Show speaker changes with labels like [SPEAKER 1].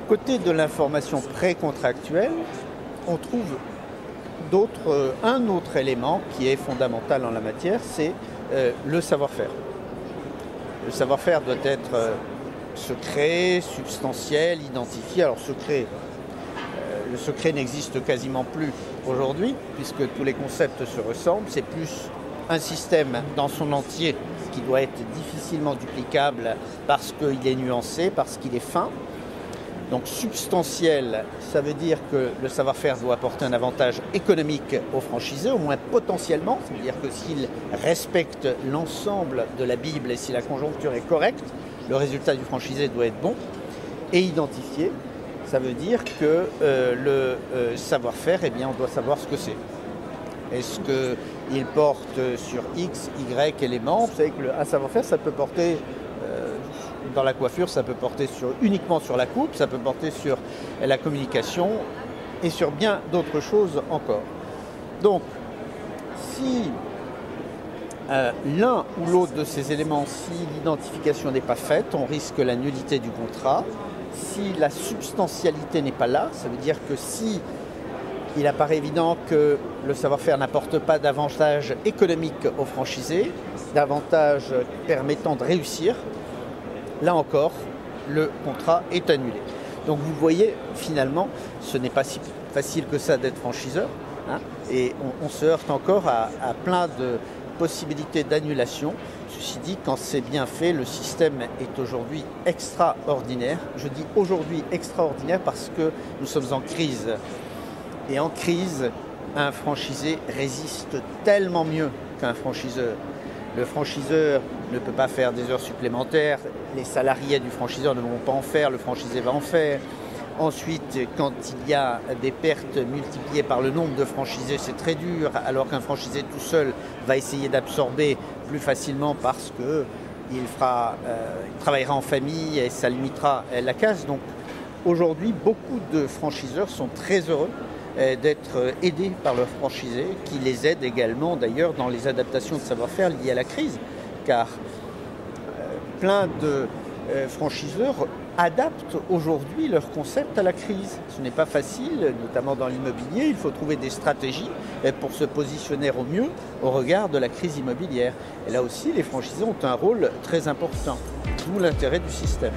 [SPEAKER 1] côté de l'information précontractuelle, on trouve un autre élément qui est fondamental en la matière, c'est le savoir-faire. Le savoir-faire doit être secret, substantiel, identifié. Alors le secret n'existe quasiment plus aujourd'hui, puisque tous les concepts se ressemblent. C'est plus un système dans son entier qui doit être difficilement duplicable parce qu'il est nuancé, parce qu'il est fin. Donc substantiel, ça veut dire que le savoir-faire doit apporter un avantage économique aux franchisés, au moins potentiellement. Ça veut dire que s'ils respectent l'ensemble de la Bible et si la conjoncture est correcte, le résultat du franchisé doit être bon. Et identifié, ça veut dire que le savoir-faire, eh bien, on doit savoir ce que c'est. Est-ce qu'il porte sur X, Y éléments? Vous savez qu'un savoir-faire, ça peut porter... Dans la coiffure, ça peut porter uniquement sur la coupe, ça peut porter sur la communication et sur bien d'autres choses encore. Donc, si l'un ou l'autre de ces éléments, si l'identification n'est pas faite, on risque la nullité du contrat. Si la substantialité n'est pas là, ça veut dire que si il apparaît évident que le savoir-faire n'apporte pas d'avantage économique aux franchisés, d'avantage permettant de réussir, là encore, le contrat est annulé. Donc vous voyez, finalement, ce n'est pas si facile que ça d'être franchiseur, hein, et on se heurte encore à plein de possibilités d'annulation. Ceci dit, quand c'est bien fait, le système est aujourd'hui extraordinaire. Je dis aujourd'hui extraordinaire parce que nous sommes en crise. Et en crise, un franchisé résiste tellement mieux qu'un franchiseur. Le franchiseur ne peut pas faire des heures supplémentaires, les salariés du franchiseur ne vont pas en faire, le franchisé va en faire. Ensuite, quand il y a des pertes multipliées par le nombre de franchisés, c'est très dur, alors qu'un franchisé tout seul va essayer d'absorber plus facilement parce qu'il travaillera en famille et ça limitera la casse. Donc aujourd'hui, beaucoup de franchiseurs sont très heureux d'être aidés par leurs franchisés, qui les aident également d'ailleurs dans les adaptations de savoir-faire liées à la crise, car plein de franchiseurs adaptent aujourd'hui leur concept à la crise. Ce n'est pas facile, notamment dans l'immobilier, il faut trouver des stratégies pour se positionner au mieux au regard de la crise immobilière. Et là aussi, les franchisés ont un rôle très important, d'où l'intérêt du système.